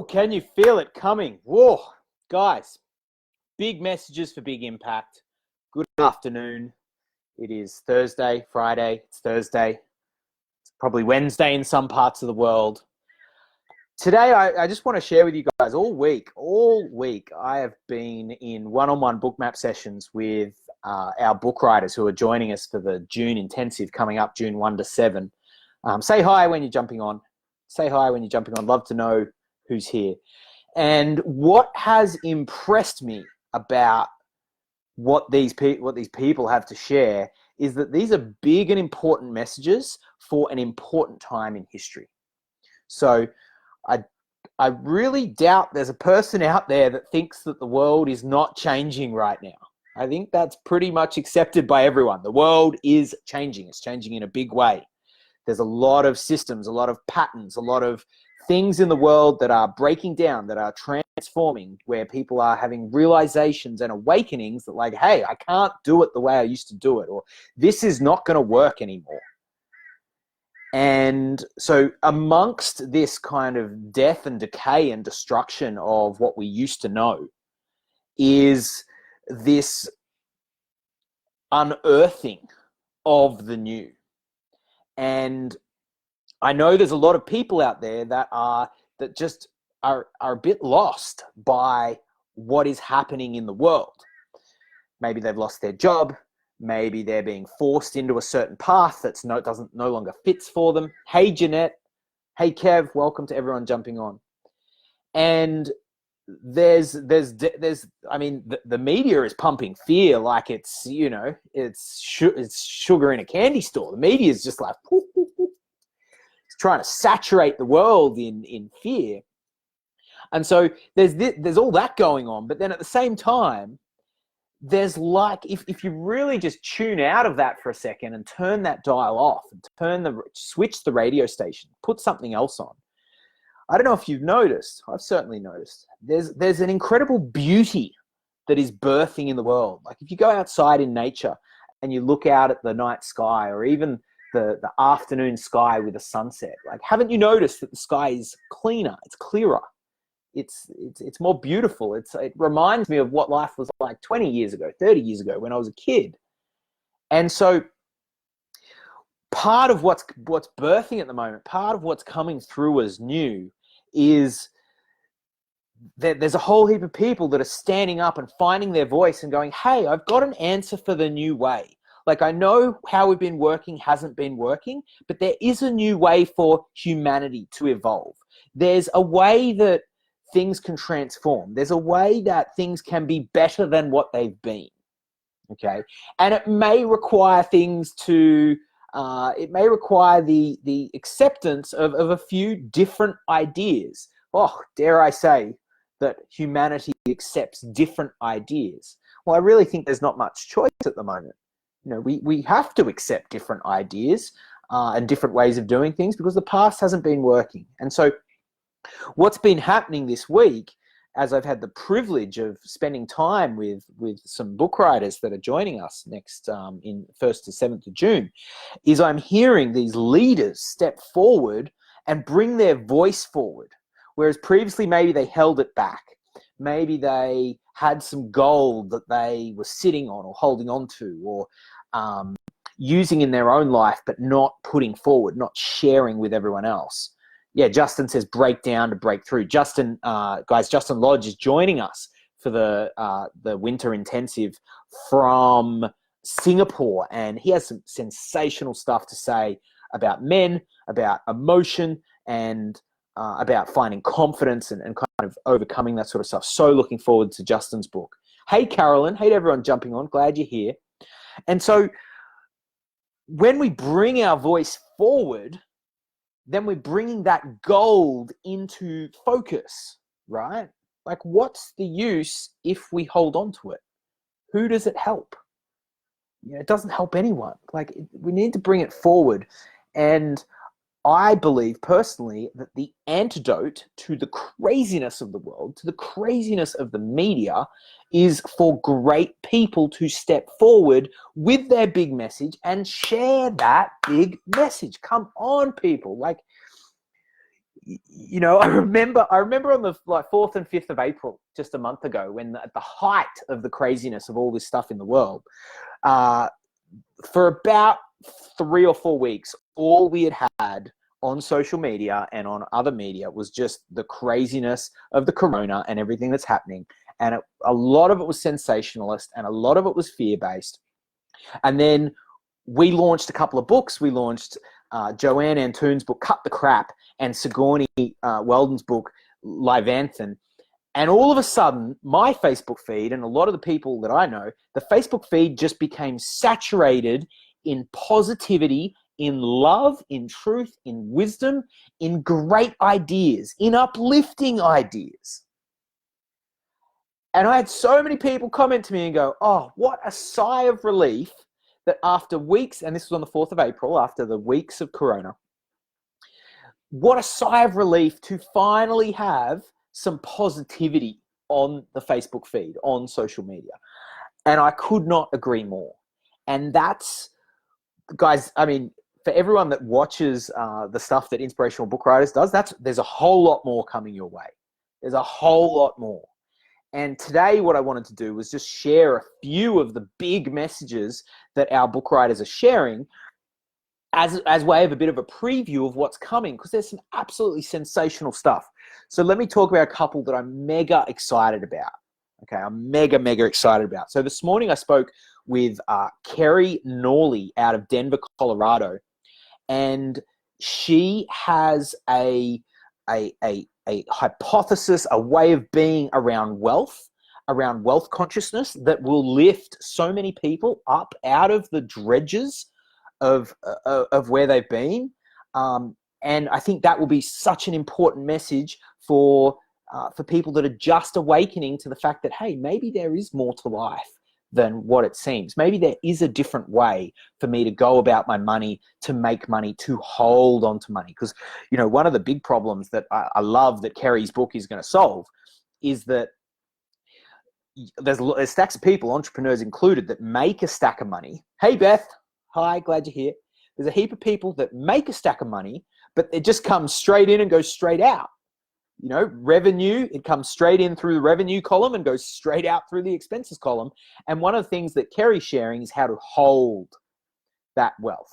can you feel it coming? Whoa, guys, big messages for big impact. Good afternoon. It is Thursday, Friday. It's Thursday. It's probably Wednesday in some parts of the world. Today, I just want to share with you guys all week, I have been in one-on-one book map sessions with our book writers who are joining us for the June intensive coming up, June 1 to 7. Say hi when you're jumping on. Say hi when you're jumping on. Love to know who's here. And what has impressed me about what these people have to share is that these are big and important messages for an important time in history. So I really doubt there's a person out there that thinks that the world is not changing right now. I think that's pretty much accepted by everyone. The world is changing. It's changing in a big way. There's a lot of systems, a lot of patterns, a lot of things in the world that are breaking down, that are transforming, where people are having realizations and awakenings that like, hey, I can't do it the way I used to do it, or this is not going to work anymore. And so amongst this kind of death and decay and destruction of what we used to know is this unearthing of the new. And I know there's a lot of people out there that just are a bit lost by what is happening in the world. Maybe they've lost their job. Maybe they're being forced into a certain path that's no longer fits for them. Hey, Jeanette. Hey, Kev. Welcome to everyone jumping on. And the media is pumping fear like it's, it's sugar in a candy store. The media is just like, poof, poof, poof. It's trying to saturate the world in fear. And so there's all that going on. But then at the same time, there's like, if you really just tune out of that for a second and turn that dial off and switch the radio station, put something else on. I don't know if you've noticed, I've certainly noticed, there's an incredible beauty that is birthing in the world. Like if you go outside in nature and you look out at the night sky or even the afternoon sky with a sunset, like haven't you noticed that the sky is cleaner, it's clearer? It's more beautiful. It reminds me of what life was like 20 years ago, 30 years ago when I was a kid. And so part of what's birthing at the moment, part of what's coming through as new is that there's a whole heap of people that are standing up and finding their voice and going, hey, I've got an answer for the new way. Like I know how we've been working hasn't been working, but there is a new way for humanity to evolve. There's a way that things can transform. There's a way that things can be better than what they've been, okay? And it may require things to, it may require the acceptance of a few different ideas. Oh, dare I say that humanity accepts different ideas. Well, I really think there's not much choice at the moment. We have to accept different ideas and different ways of doing things because the past hasn't been working. And so what's been happening this week, as I've had the privilege of spending time with some book writers that are joining us next in 1st to 7th of June, is I'm hearing these leaders step forward and bring their voice forward. Whereas previously maybe they held it back. Maybe they had some gold that they were sitting on or holding on to or using in their own life, but not putting forward, not sharing with everyone else. Yeah, Justin says break down to break through. Justin Lodge is joining us for the winter intensive from Singapore, and he has some sensational stuff to say about men, about emotion, and about finding confidence and kind of overcoming that sort of stuff. So looking forward to Justin's book. Hey, Carolyn. Hey, everyone jumping on. Glad you're here. And so when we bring our voice forward, then we're bringing that gold into focus, right? Like, what's the use if we hold on to it? Who does it help? It doesn't help anyone. Like, we need to bring it forward. And I believe personally that the antidote to the craziness of the world, to the craziness of the media, is for great people to step forward with their big message and share that big message. Come on, people. Like, you know, I remember on the like 4th and 5th of April, just a month ago, when at the height of the craziness of all this stuff in the world, for about 3 or 4 weeks, all we had on social media and on other media was just the craziness of the corona and everything that's happening. And a lot of it was sensationalist and a lot of it was fear-based. And then we launched a couple of books. We launched Joanne Antoon's book, Cut the Crap, and Sigourney Weldon's book, Livanthan. And all of a sudden, my Facebook feed and a lot of the people that I know, the Facebook feed just became saturated in positivity, in love, in truth, in wisdom, in great ideas, in uplifting ideas. And I had so many people comment to me and go, oh, what a sigh of relief that after weeks, and this was on the 4th of April, after the weeks of corona, what a sigh of relief to finally have some positivity on the Facebook feed, on social media. And I could not agree more. And that's, guys, I mean, for everyone that watches the stuff that Inspirational Book Writers does, there's a whole lot more coming your way. There's a whole lot more. And today what I wanted to do was just share a few of the big messages that our book writers are sharing as way of a bit of a preview of what's coming, because there's some absolutely sensational stuff. So let me talk about a couple that I'm mega excited about. Okay, I'm mega excited about. So this morning I spoke with Kerry Norley out of Denver, Colorado, and she has a hypothesis, a way of being around wealth consciousness that will lift so many people up out of the dredges of where they've been. And I think that will be such an important message for people that are just awakening to the fact that, hey, maybe there is more to life than what it seems. Maybe there is a different way for me to go about my money, to make money, to hold on to money. Because, you know, one of the big problems that I love that Kerry's book is going to solve is that there's stacks of people, entrepreneurs included, that make a stack of money. Hey, Beth. Hi, glad you're here. There's a heap of people that make a stack of money, but it just comes straight in and goes straight out. You know, revenue, it comes straight in through the revenue column and goes straight out through the expenses column. And one of the things that Kerry's sharing is how to hold that wealth.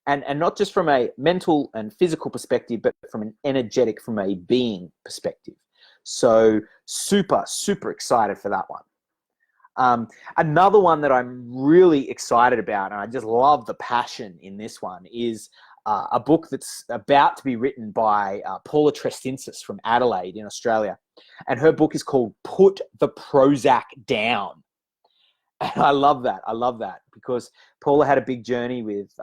And not just from a mental and physical perspective, but from an energetic, from a being perspective. So super excited for that one. Another one that I'm really excited about, and I just love the passion in this one, is a book that's about to be written by Paula Trestinsis from Adelaide in Australia. And her book is called Put the Prozac Down. And I love that because Paula had a big journey with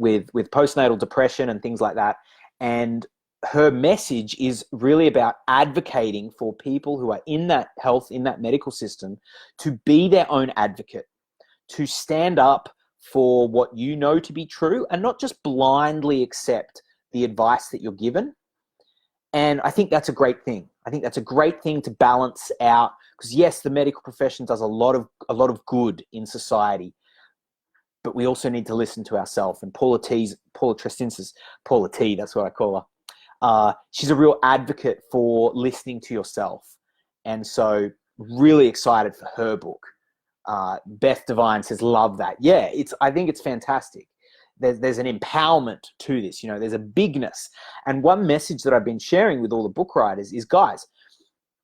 postnatal depression and things like that. And her message is really about advocating for people who are in that health, in that medical system, to be their own advocate, to stand up for what you know to be true and not just blindly accept the advice that you're given. And I think that's a great thing. I think that's a great thing to balance out, because yes, the medical profession does a lot of good in society, but we also need to listen to ourselves. And Paula Trestinsis, Paula T, that's what I call her. She's a real advocate for listening to yourself. And so really excited for her book. Beth Devine says, love that. Yeah, I think it's fantastic. There's an empowerment to this, you know, there's a bigness. And one message that I've been sharing with all the book writers is, guys,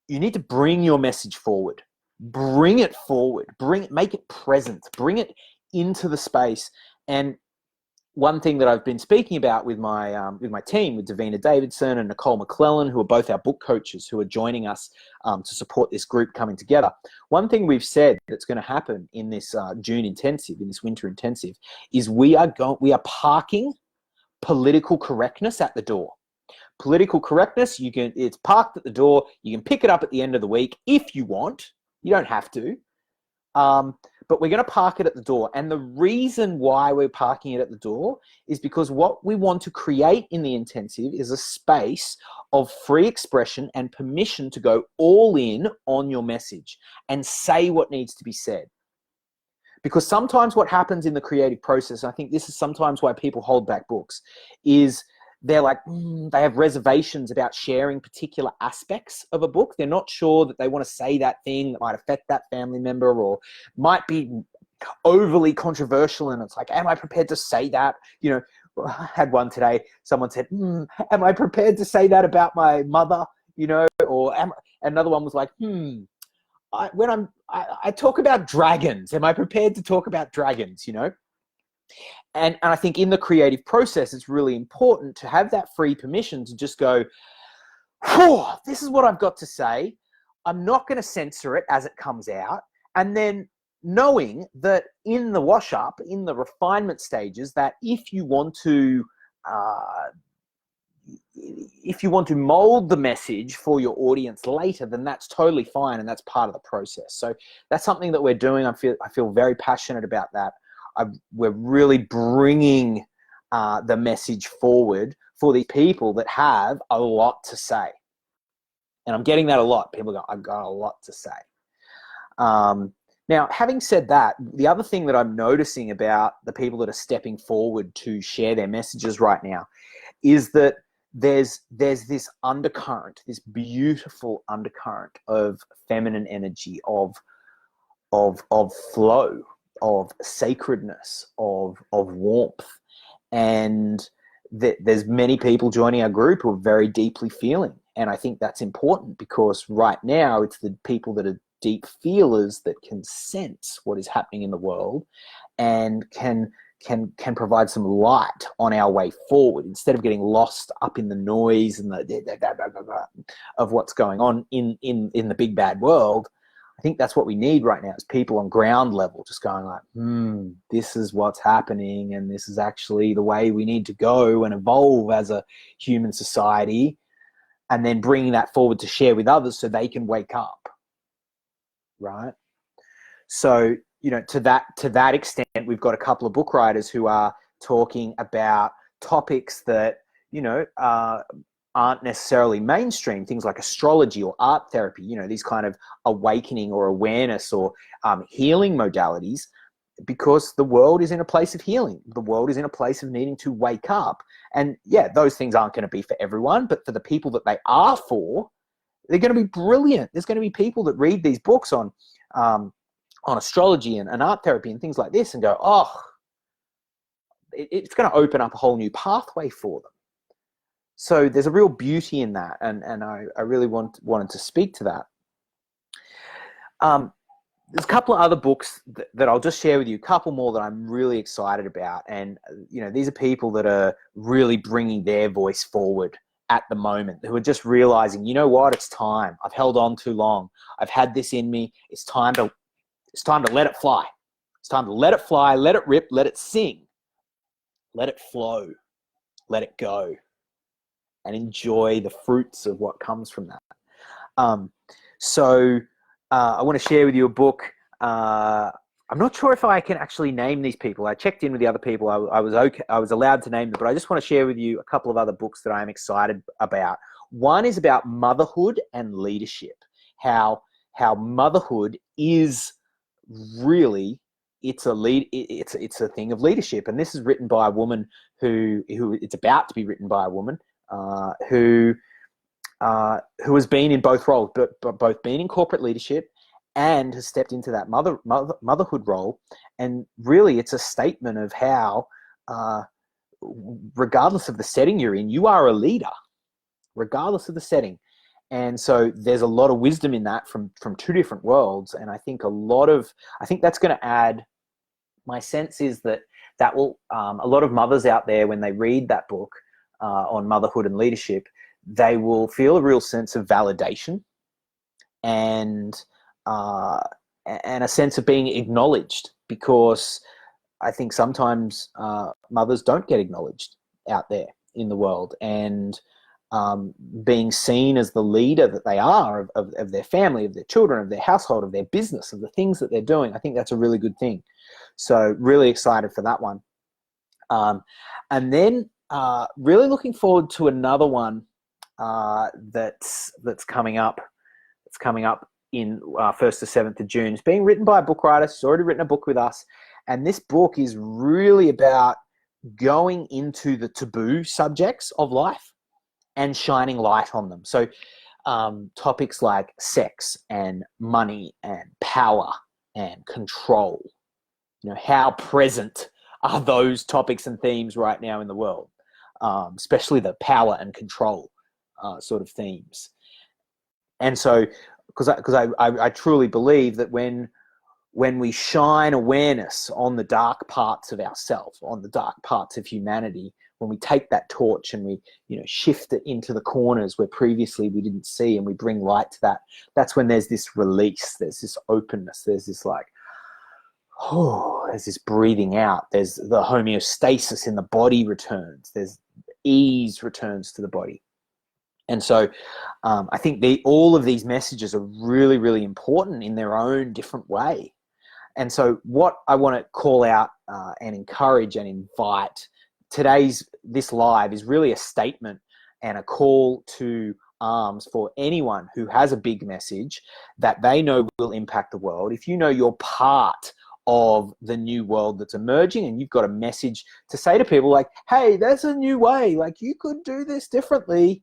you need to bring your message forward. Bring it forward. Make it present. Bring it into the space. And one thing that I've been speaking about with my team, with Davina Davidson and Nicole McClellan, who are both our book coaches who are joining us to support this group coming together. One thing we've said that's going to happen in this June intensive, in this winter intensive, is we are parking political correctness at the door. Political correctness, it's parked at the door. You can pick it up at the end of the week if you want. You don't have to. But we're going to park it at the door. And the reason why we're parking it at the door is because what we want to create in the intensive is a space of free expression and permission to go all in on your message and say what needs to be said. Because sometimes what happens in the creative process, I think this is sometimes why people hold back books, is they're like, they have reservations about sharing particular aspects of a book. They're not sure that they want to say that thing that might affect that family member or might be overly controversial. And it's like, am I prepared to say that? You know, I had one today. Someone said, am I prepared to say that about my mother? You know, or another one was like, I talk about dragons. Am I prepared to talk about dragons? You know? And I think in the creative process, it's really important to have that free permission to just go, this is what I've got to say. I'm not going to censor it as it comes out. And then knowing that in the wash up, in the refinement stages, that if you want to mold the message for your audience later, then that's totally fine. And that's part of the process. So that's something that we're doing. I feel very passionate about that. We're really bringing the message forward for these people that have a lot to say. And I'm getting that a lot. People go, I've got a lot to say. Now, having said that, the other thing that I'm noticing about the people that are stepping forward to share their messages right now is that there's this undercurrent, this beautiful undercurrent of feminine energy, of flow, of sacredness, of warmth. And there's many people joining our group who are very deeply feeling. And I think that's important because right now it's the people that are deep feelers that can sense what is happening in the world and can provide some light on our way forward instead of getting lost up in the noise and of what's going on in the big bad world. I think that's what we need right now is people on ground level just going like, this is what's happening and this is actually the way we need to go and evolve as a human society, and then bringing that forward to share with others so they can wake up, right? So, you know, to that extent, we've got a couple of book writers who are talking about topics that, you know, aren't necessarily mainstream, things like astrology or art therapy, you know, these kind of awakening or awareness or healing modalities, because the world is in a place of healing. The world is in a place of needing to wake up. And yeah, those things aren't going to be for everyone, but for the people that they are for, they're going to be brilliant. There's going to be people that read these books on astrology and art therapy and things like this and go, it's going to open up a whole new pathway for them. So there's a real beauty in that, and I really wanted to speak to that. There's a couple of other books that I'll just share with you, a couple more that I'm really excited about. And, you know, these are people that are really bringing their voice forward at the moment, who are just realizing, you know what, it's time. I've held on too long. I've had this in me. It's time to let it fly. It's time to let it fly, let it rip, let it sing, let it flow, let it go, and enjoy the fruits of what comes from that. I want to share with you a book. I'm not sure if I can actually name these people. I checked in with the other people. I was okay. I was allowed to name them, but I just want to share with you a couple of other books that I'm excited about. One is about motherhood and leadership. How motherhood is really, it's a thing of leadership. And this is written by a woman who it's about to be written by a woman who has been in both roles, but both been in corporate leadership and has stepped into that motherhood role. And really, it's a statement of how, regardless of the setting you're in, you are a leader, regardless of the setting. And so there's a lot of wisdom in that from two different worlds. And I think that's going to add, my sense is that will, a lot of mothers out there, when they read that book on motherhood and leadership, they will feel a real sense of validation and a sense of being acknowledged, because I think sometimes mothers don't get acknowledged out there in the world, and being seen as the leader that they are of their family, of their children, of their household, of their business, of the things that they're doing. I think that's a really good thing. So really excited for that one. And then really looking forward to another one that's coming up. It's coming up in 1st to 7th of June. It's being written by a book writer. She's already written a book with us. And this book is really about going into the taboo subjects of life and shining light on them. So topics like sex and money and power and control, how present are those topics and themes right now in the world, especially the power and control sort of themes. And so, because I truly believe that when we shine awareness on the dark parts of ourselves, on the dark parts of humanity, when we take that torch and we, shift it into the corners where previously we didn't see, and we bring light to that, that's when there's this release, there's this openness, there's this there's this breathing out, there's the homeostasis in the body returns, there's ease returns to the body. And so I think all of these messages are really, really important in their own different way. And so what I want to call out and encourage and invite, this live is really a statement and a call to arms for anyone who has a big message that they know will impact the world. If you know you're part of the new world that's emerging and you've got a message to say to people like, hey, there's a new way, you could do this differently.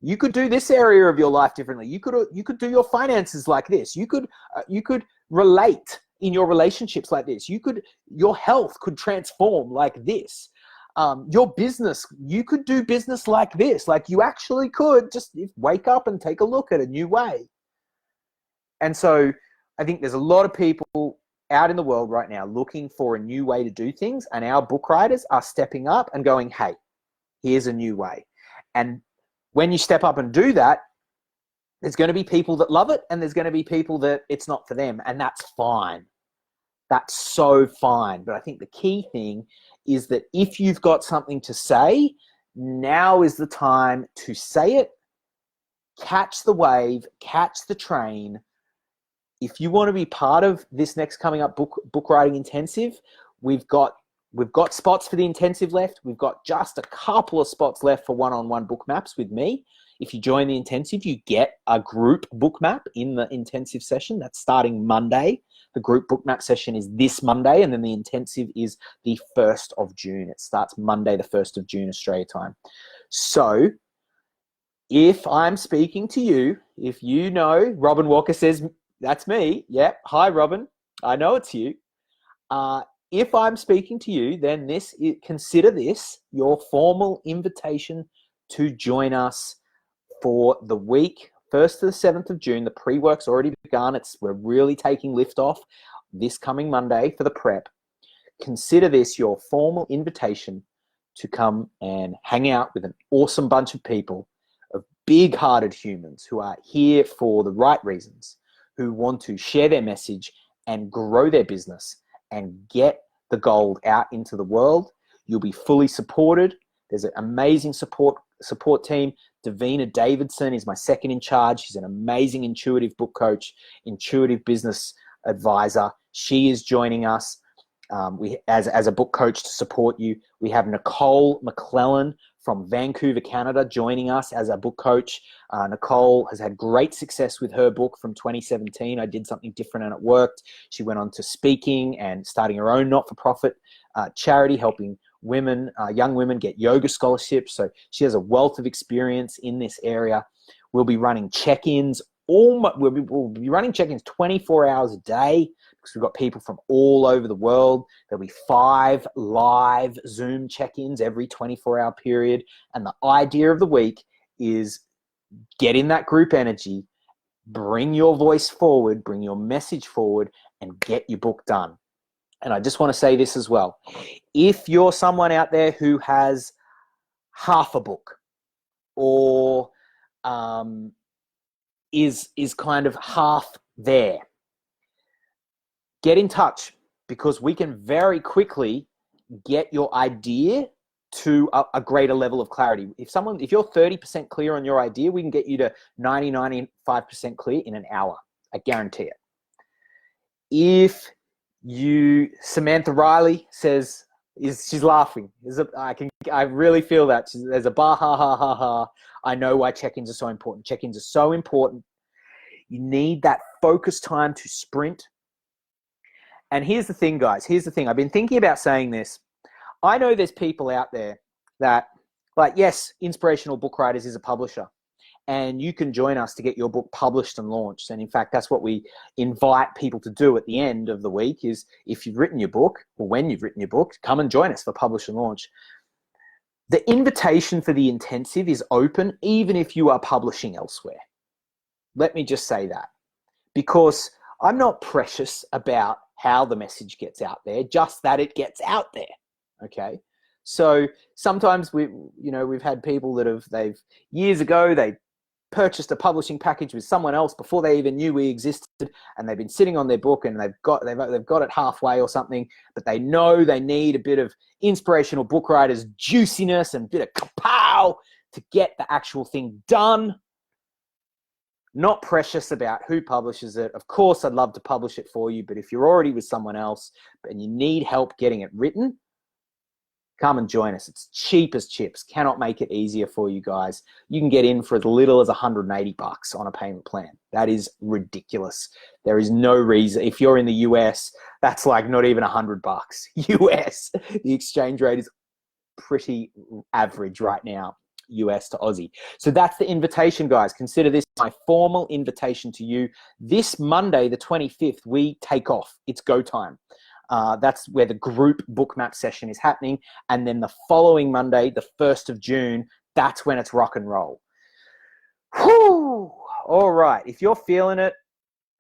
You could do this area of your life differently. You could do your finances like this. You could relate in your relationships like this. Your health could transform like this. Your business, you could do business like this. You actually could just wake up and take a look at a new way. And so I think there's a lot of people out in the world right now looking for a new way to do things, and our book writers are stepping up and going, hey, here's a new way. And when you step up and do that, there's going to be people that love it, and there's going to be people that it's not for them, and that's fine. That's so fine. But I think the key thing is that if you've got something to say, now is the time to say it, catch the wave, catch the train. If you want to be part of this next coming up book writing intensive, we've got spots for the intensive left. We've got just a couple of spots left for one-on-one book maps with me. If you join the intensive, you get a group book map in the intensive session. That's starting Monday. The group book map session is this Monday, and then the intensive is the 1st of June. It starts Monday, the 1st of June, Australia time. So if I'm speaking to you, if you know, Robin Walker says, that's me. Yep. Hi, Robin. I know it's you. If I'm speaking to you, then consider this your formal invitation to join us for the week, 1st to the 7th of June. The pre-work's already begun. We're really taking lift off this coming Monday for the prep. Consider this your formal invitation to come and hang out with an awesome bunch of people, of big-hearted humans who are here for the right reasons, who want to share their message and grow their business and get the gold out into the world. You'll be fully supported. There's an amazing support team. Davina Davidson is my second in charge. She's an amazing intuitive book coach, intuitive business advisor. She is joining us as a book coach to support you. We have Nicole McClellan from Vancouver, Canada, joining us as a book coach. Nicole has had great success with her book from 2017. I did something different and it worked. She went on to speaking and starting her own not-for-profit charity, helping women, young women get yoga scholarships. So she has a wealth of experience in this area. We'll be running check-ins. We'll be running check-ins 24 hours a day because we've got people from all over the world. There'll be 5 live Zoom check-ins every 24-hour period. And the idea of the week is get in that group energy, bring your voice forward, bring your message forward, and get your book done. And I just want to say this as well. If you're someone out there who has half a book or is kind of half there, get in touch because we can very quickly get your idea to a greater level of clarity. If you're 30% clear on your idea, we can get you to 95% clear in an hour. I guarantee it. If Samantha Riley says, she's laughing. I really feel that. There's a bah, ha, ha, ha, ha. I know why check-ins are so important. Check-ins are so important. You need that focus time to sprint. And here's the thing, guys. Here's the thing. I've been thinking about saying this. I know there's people out there that, like, yes, Inspirational Book Writers is a publisher, and you can join us to get your book published and launched. And in fact, that's what we invite people to do at the end of the week is, if you've written your book, or when you've written your book, come and join us for publish and launch. The invitation for the intensive is open, even if you are publishing elsewhere. Let me just say that, because I'm not precious about how the message gets out there, just that it gets out there. Okay. So sometimes we've had people that they've years ago, they purchased a publishing package with someone else before they even knew we existed, and they've been sitting on their book and they've got it halfway or something, but they know they need a bit of Inspirational Book Writers juiciness and a bit of kapow to get the actual thing done. Not precious about who publishes it. Of course, I'd love to publish it for you, but if you're already with someone else and you need help getting it written, come and join us. It's cheap as chips. Cannot make it easier for you guys. You can get in for as little as $180 on a payment plan. That is ridiculous. There is no reason. If you're in the US, that's like not even $100 US. The exchange rate is pretty average right now, US to Aussie. So that's the invitation, guys. Consider this my formal invitation to you. This Monday, the 25th, we take off. It's go time. That's where the group bookmap session is happening. And then the following Monday, the 1st of June, that's when it's rock and roll. Whew. All right. If you're feeling it,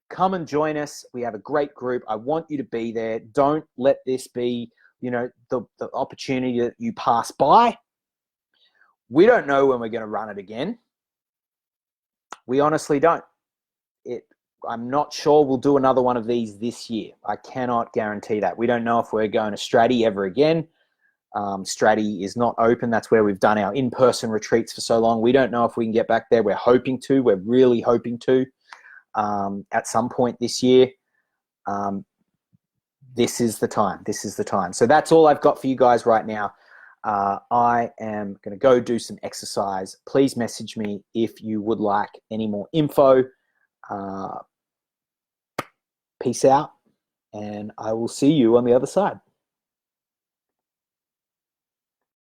come and join us. We have a great group. I want you to be there. Don't let this be, the opportunity that you pass by. We don't know when we're going to run it again. We honestly don't. I'm not sure we'll do another one of these this year. I cannot guarantee that. We don't know if we're going to Stratty ever again. Stratty is not open. That's where we've done our in-person retreats for so long. We don't know if we can get back there. We're hoping to. We're really hoping to at some point this year. This is the time. This is the time. So that's all I've got for you guys right now. I am going to go do some exercise. Please message me if you would like any more info. Peace out, and I will see you on the other side.